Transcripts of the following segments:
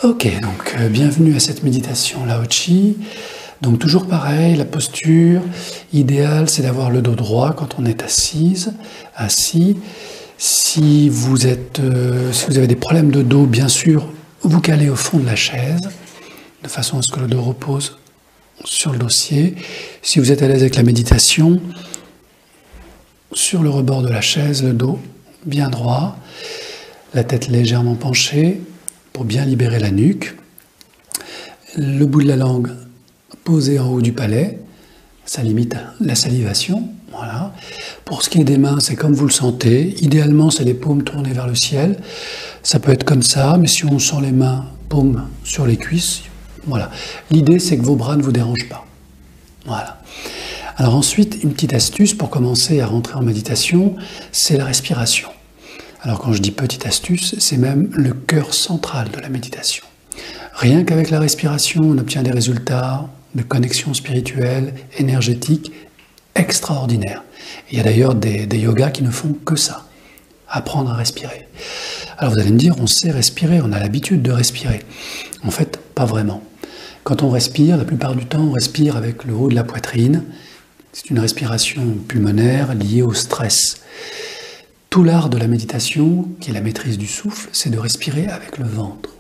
Ok, donc bienvenue à cette méditation Lao Chi. Donc toujours pareil, la posture idéale, c'est d'avoir le dos droit quand on est assis. Si vous avez des problèmes de dos, bien sûr, vous calez au fond de la chaise, de façon à ce que le dos repose sur le dossier. Si vous êtes à l'aise avec la méditation, sur le rebord de la chaise, le dos bien droit, la tête légèrement penchée pour bien libérer la nuque. Le bout de la langue posé en haut du palais, ça limite la salivation. Voilà. Pour ce qui est des mains, c'est comme vous le sentez. Idéalement, c'est les paumes tournées vers le ciel. Ça peut être comme ça, mais si on sent les mains, paumes sur les cuisses, voilà. L'idée, c'est que vos bras ne vous dérangent pas. Voilà. Alors ensuite, une petite astuce pour commencer à rentrer en méditation, c'est la respiration. Alors quand je dis petite astuce, c'est même le cœur central de la méditation. Rien qu'avec la respiration, on obtient des résultats de connexion spirituelle, énergétique, extraordinaires. Il y a d'ailleurs des yogas qui ne font que ça, apprendre à respirer. Alors vous allez me dire, on sait respirer, on a l'habitude de respirer. En fait, pas vraiment. Quand on respire, la plupart du temps, on respire avec le haut de la poitrine. C'est une respiration pulmonaire liée au stress. Tout l'art de la méditation, qui est la maîtrise du souffle, c'est de respirer avec le ventre.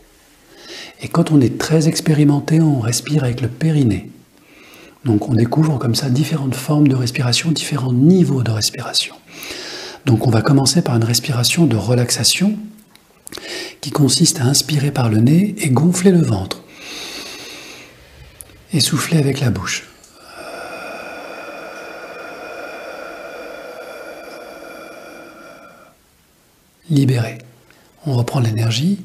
Et quand on est très expérimenté, on respire avec le périnée. Donc on découvre comme ça différentes formes de respiration, différents niveaux de respiration. Donc on va commencer par une respiration de relaxation qui consiste à inspirer par le nez et gonfler le ventre. Et souffler avec la bouche. Libérer. On reprend l'énergie.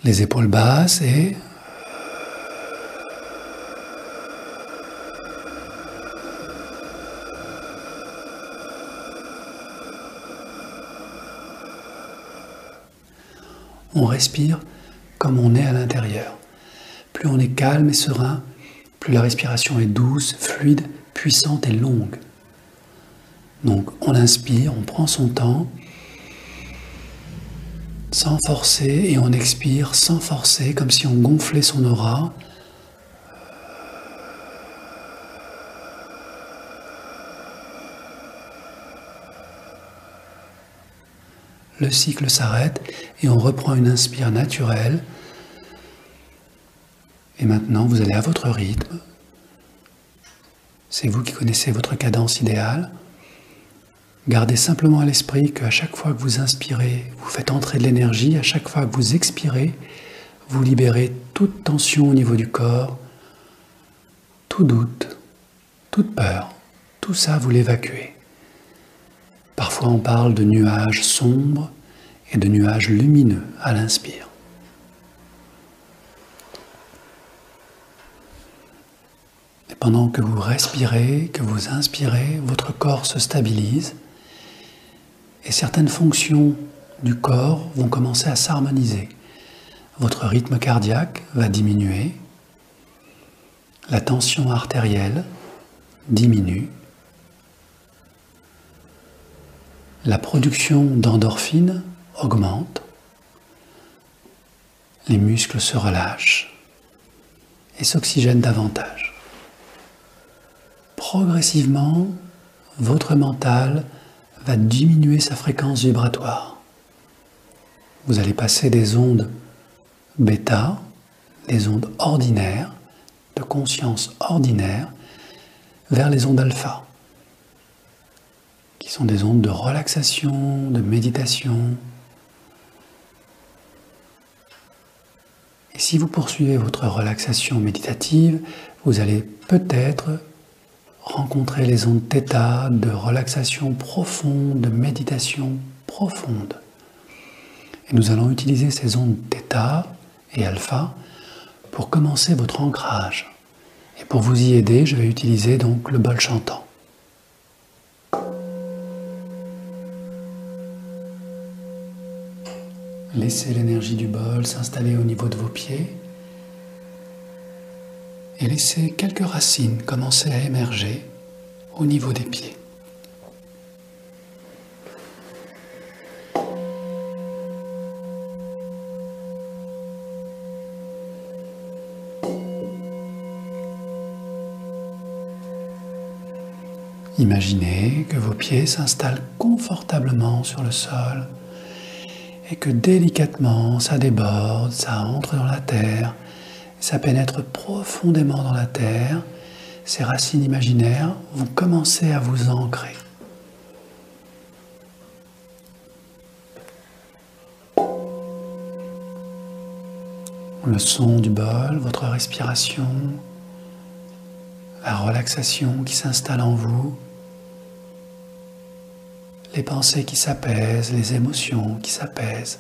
Les épaules basses et on respire comme on est à l'intérieur. Plus on est calme et serein, plus la respiration est douce, fluide, puissante et longue. Donc on inspire, on prend son temps, sans forcer, et on expire sans forcer, comme si on gonflait son aura. Le cycle s'arrête et on reprend une inspire naturelle. Et maintenant, vous allez à votre rythme. C'est vous qui connaissez votre cadence idéale. Gardez simplement à l'esprit qu'à chaque fois que vous inspirez, vous faites entrer de l'énergie. À chaque fois que vous expirez, vous libérez toute tension au niveau du corps, tout doute, toute peur. Tout ça, vous l'évacuez. Parfois, on parle de nuages sombres et de nuages lumineux à l'inspire. Et pendant que vous respirez, que vous inspirez, votre corps se stabilise et certaines fonctions du corps vont commencer à s'harmoniser. Votre rythme cardiaque va diminuer, la tension artérielle diminue, la production d'endorphines augmente, les muscles se relâchent et s'oxygènent davantage. Progressivement, votre mental va diminuer sa fréquence vibratoire. Vous allez passer des ondes bêta, des ondes ordinaires, de conscience ordinaire, vers les ondes alpha, qui sont des ondes de relaxation, de méditation. Et si vous poursuivez votre relaxation méditative, vous allez peut-être rencontrer les ondes θ de relaxation profonde, de méditation profonde. Et nous allons utiliser ces ondes θ et alpha pour commencer votre ancrage. Et pour vous y aider, je vais utiliser donc le bol chantant. Laissez l'énergie du bol s'installer au niveau de vos pieds et laissez quelques racines commencer à émerger au niveau des pieds. Imaginez que vos pieds s'installent confortablement sur le sol et que délicatement ça déborde, ça entre dans la terre, ça pénètre profondément dans la terre. Ces racines imaginaires vont commencer à vous ancrer. Le son du bol, votre respiration, la relaxation qui s'installe en vous, les pensées qui s'apaisent, les émotions qui s'apaisent.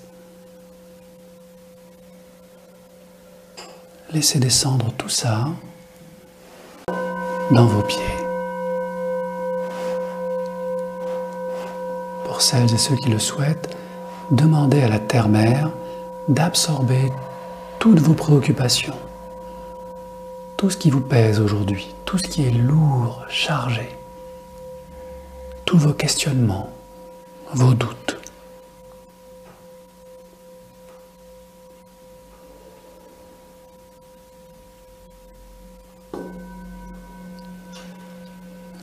Laissez descendre tout ça dans vos pieds. Pour celles et ceux qui le souhaitent, demandez à la Terre-Mère d'absorber toutes vos préoccupations, tout ce qui vous pèse aujourd'hui, tout ce qui est lourd, chargé, tous vos questionnements, vos doutes.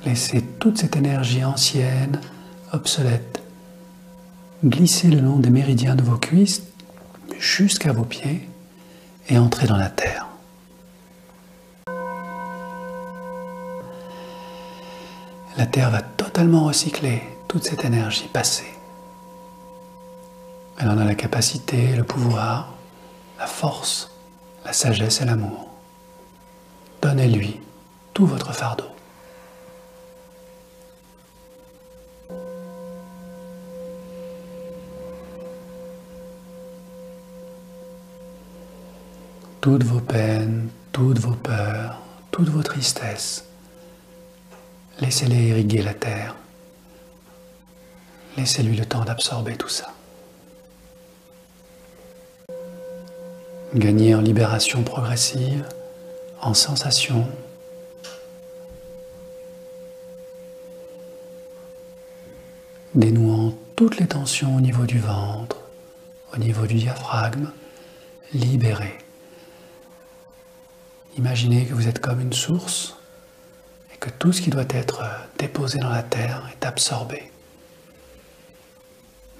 Laissez toute cette énergie ancienne, obsolète, glisser le long des méridiens de vos cuisses jusqu'à vos pieds et entrer dans la terre. La terre va totalement recycler toute cette énergie passée. Elle en a la capacité, le pouvoir, la force, la sagesse et l'amour. Donnez-lui tout votre fardeau. Toutes vos peines, toutes vos peurs, toutes vos tristesses, laissez-les irriguer la terre. Laissez-lui le temps d'absorber tout ça. Gagnez en libération progressive, en sensation. Dénouant toutes les tensions au niveau du ventre, au niveau du diaphragme, libérez. Imaginez que vous êtes comme une source et que tout ce qui doit être déposé dans la terre est absorbé.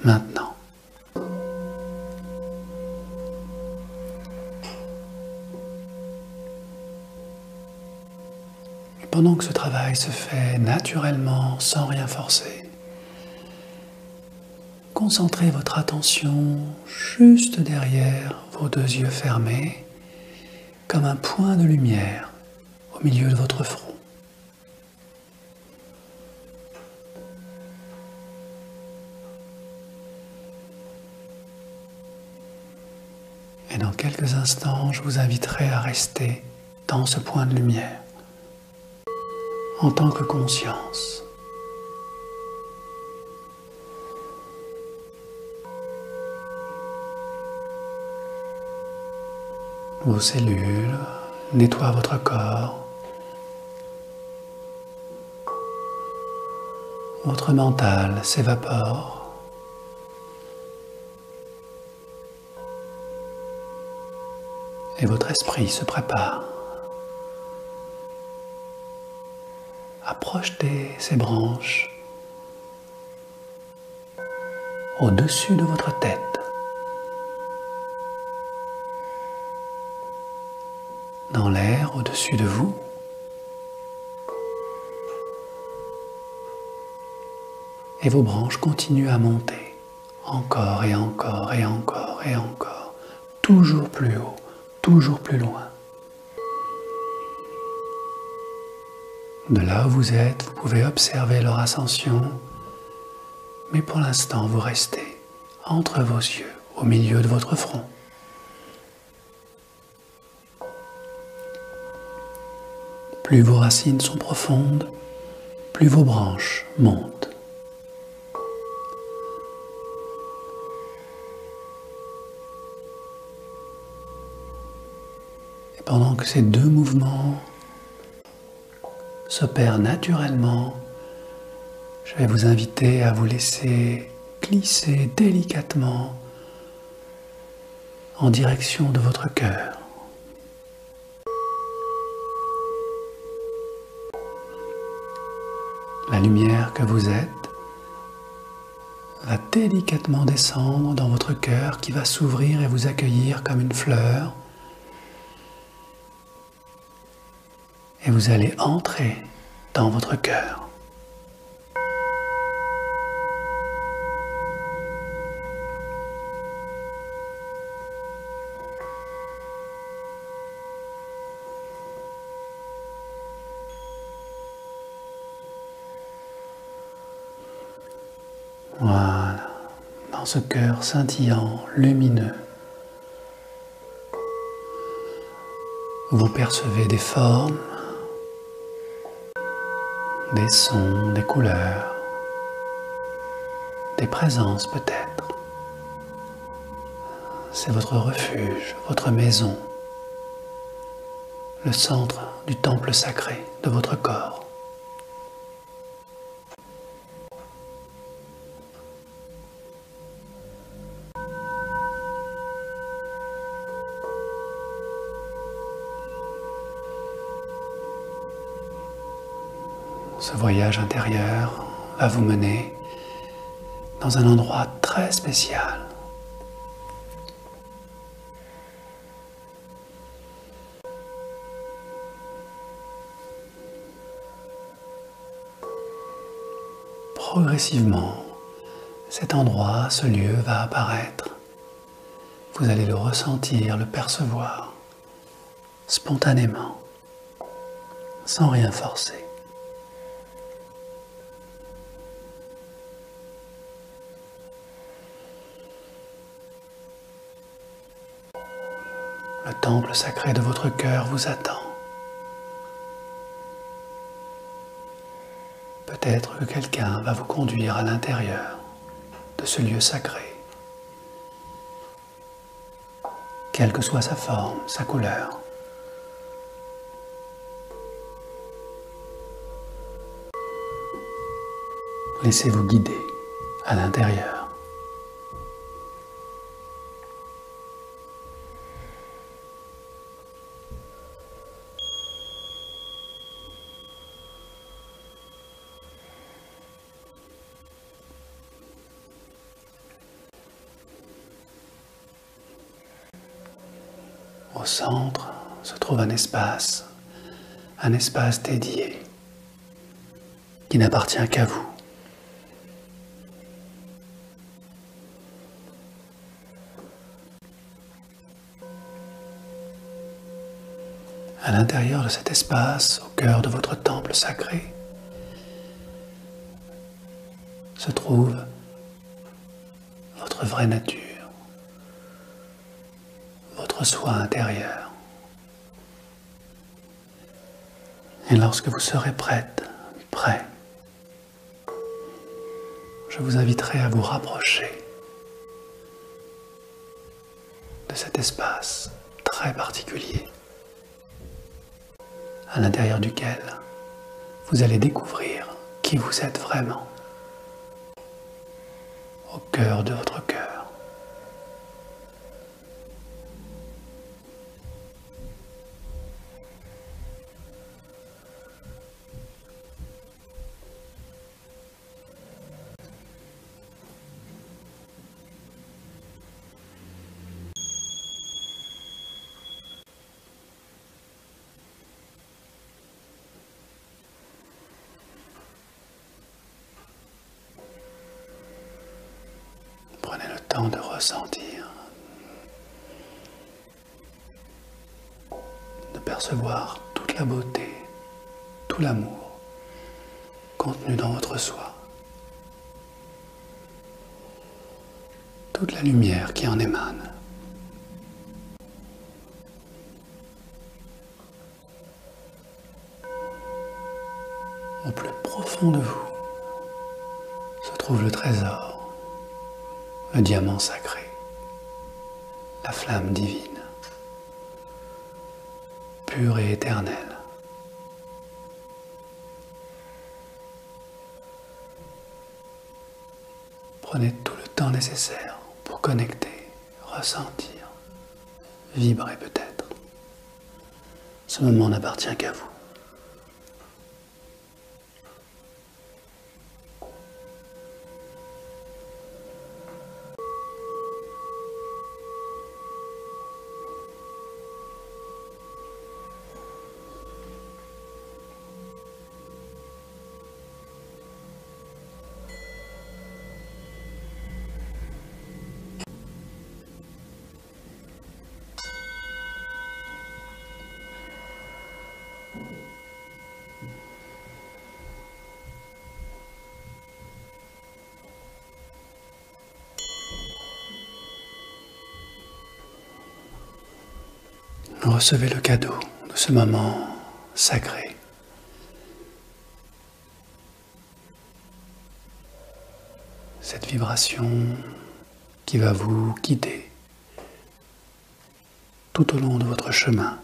Maintenant. Et pendant que ce travail se fait naturellement, sans rien forcer, concentrez votre attention juste derrière vos deux yeux fermés, comme un point de lumière au milieu de votre front. Et dans quelques instants, je vous inviterai à rester dans ce point de lumière, en tant que conscience. Vos cellules nettoient votre corps. Votre mental s'évapore. Et votre esprit se prépare à projeter ses branches au-dessus de votre tête. Dans l'air au-dessus de vous. Et vos branches continuent à monter, encore et encore et encore et encore, toujours plus haut, toujours plus loin. De là où vous êtes, vous pouvez observer leur ascension, mais pour l'instant, vous restez entre vos yeux, au milieu de votre front. Plus vos racines sont profondes, plus vos branches montent. Et pendant que ces deux mouvements s'opèrent naturellement, je vais vous inviter à vous laisser glisser délicatement en direction de votre cœur. La lumière que vous êtes va délicatement descendre dans votre cœur qui va s'ouvrir et vous accueillir comme une fleur. Et vous allez entrer dans votre cœur. Voilà, dans ce cœur scintillant, lumineux, vous percevez des formes, des sons, des couleurs, des présences peut-être. C'est votre refuge, votre maison, le centre du temple sacré de votre corps. Ce voyage intérieur va vous mener dans un endroit très spécial. Progressivement, cet endroit, ce lieu va apparaître. Vous allez le ressentir, le percevoir, spontanément, sans rien forcer. Le temple sacré de votre cœur vous attend. Peut-être que quelqu'un va vous conduire à l'intérieur de ce lieu sacré, quelle que soit sa forme, sa couleur. Laissez-vous guider à l'intérieur. Au centre se trouve un espace dédié qui n'appartient qu'à vous. À l'intérieur de cet espace, au cœur de votre temple sacré, se trouve votre vraie nature, votre soi intérieur. Et lorsque vous serez prêt, je vous inviterai à vous rapprocher de cet espace très particulier, à l'intérieur duquel vous allez découvrir qui vous êtes vraiment, au cœur de votre cœur. Prenez le temps de ressentir, de percevoir toute la beauté, tout l'amour contenu dans votre soi, toute la lumière qui en émane. Au plus profond de vous se trouve le trésor, le diamant sacré, la flamme divine, pure et éternelle. Prenez tout le temps nécessaire pour connecter, ressentir, vibrer peut-être. Ce moment n'appartient qu'à vous. Recevez le cadeau de ce moment sacré. Cette vibration qui va vous guider tout au long de votre chemin,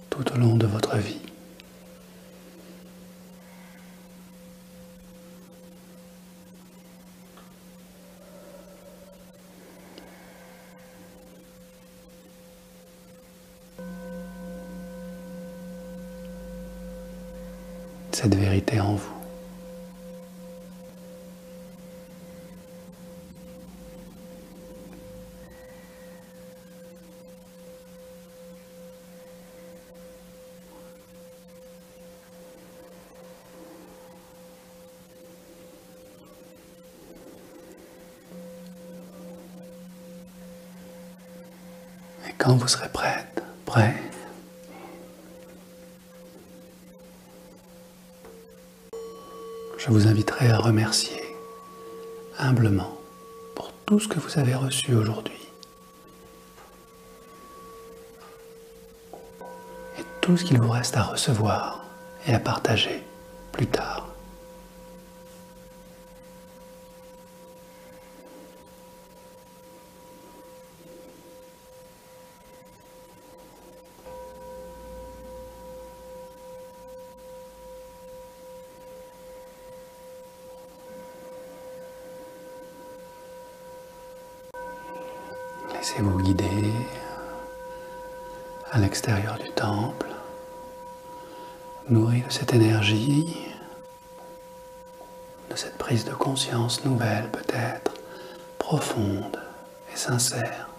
tout au long de votre vie. Cette vérité en vous. Et quand vous serez prêt, je vous inviterai à remercier humblement pour tout ce que vous avez reçu aujourd'hui et tout ce qu'il vous reste à recevoir et à partager plus tard. Laissez-vous guider à l'extérieur du temple, nourri de cette énergie, de cette prise de conscience nouvelle peut-être, profonde et sincère.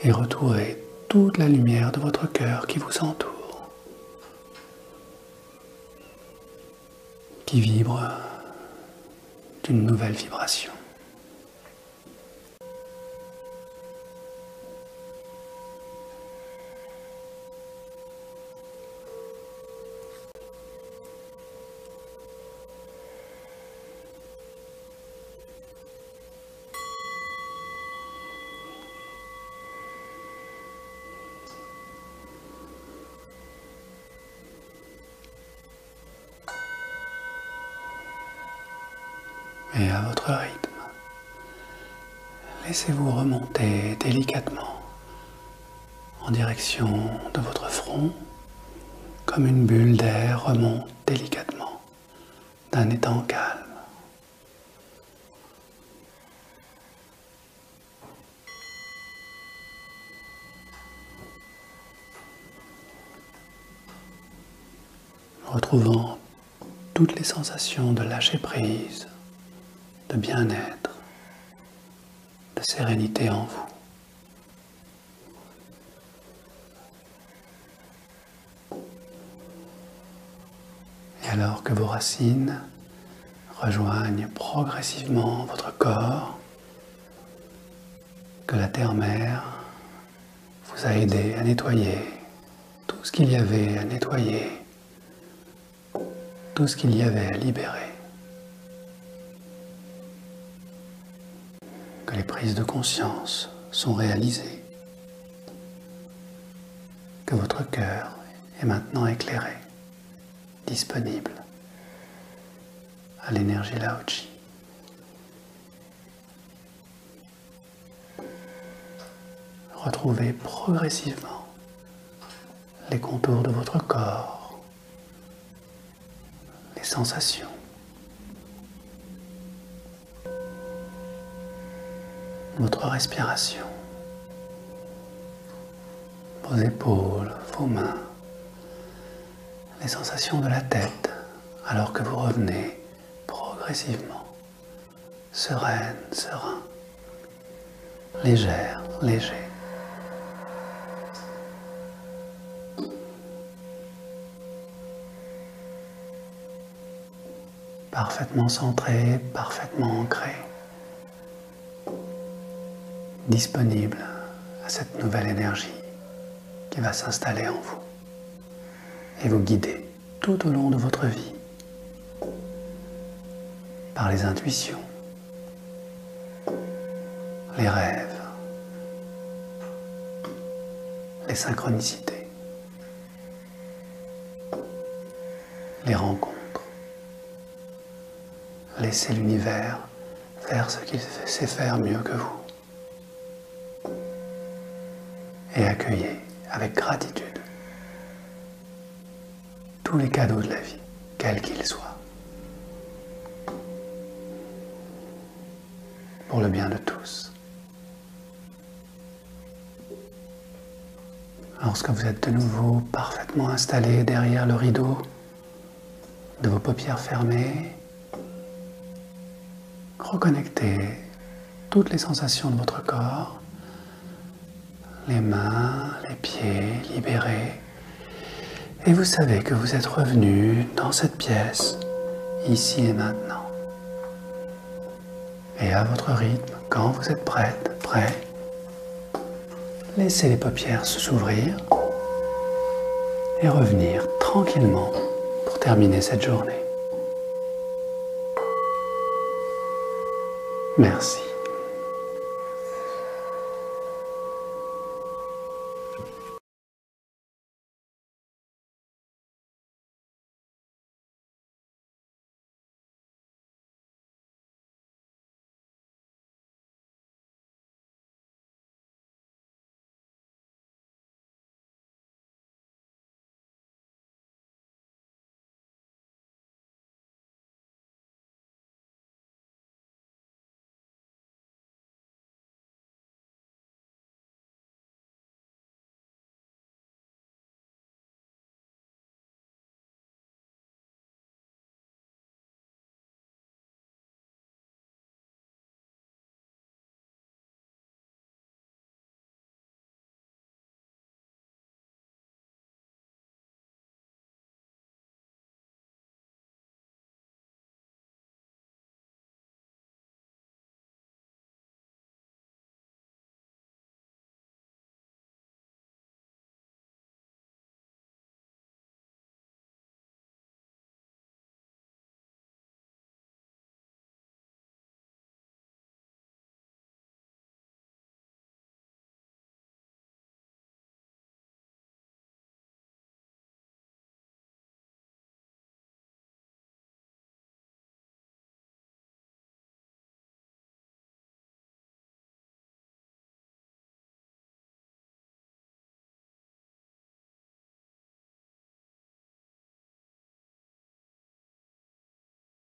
Et retrouvez toute la lumière de votre cœur qui vous entoure, qui vibre d'une nouvelle vibration. Et à votre rythme, laissez-vous remonter délicatement en direction de votre front, comme une bulle d'air remonte délicatement d'un étang calme. Retrouvant toutes les sensations de lâcher prise, de bien-être, de sérénité en vous. Et alors que vos racines rejoignent progressivement votre corps, que la terre-mère vous a aidé à nettoyer tout ce qu'il y avait à nettoyer, tout ce qu'il y avait à libérer. Que les prises de conscience sont réalisées, que votre cœur est maintenant éclairé, disponible à l'énergie Lao-Chi. Retrouvez progressivement les contours de votre corps, les sensations. Votre respiration, vos épaules, vos mains, les sensations de la tête alors que vous revenez progressivement, sereine, serein, légère, léger. Parfaitement centré, parfaitement ancré, disponible à cette nouvelle énergie qui va s'installer en vous et vous guider tout au long de votre vie, par les intuitions, les rêves, les synchronicités, les rencontres. Laissez l'univers faire ce qu'il sait faire mieux que vous. Et accueillez avec gratitude tous les cadeaux de la vie, quels qu'ils soient, pour le bien de tous. Lorsque vous êtes de nouveau parfaitement installé derrière le rideau de vos paupières fermées, reconnectez toutes les sensations de votre corps, les mains, les pieds libérés, et vous savez que vous êtes revenu dans cette pièce, ici et maintenant. Et à votre rythme, quand vous êtes prête, prêt, laissez les paupières s'ouvrir et revenir tranquillement pour terminer cette journée. Merci.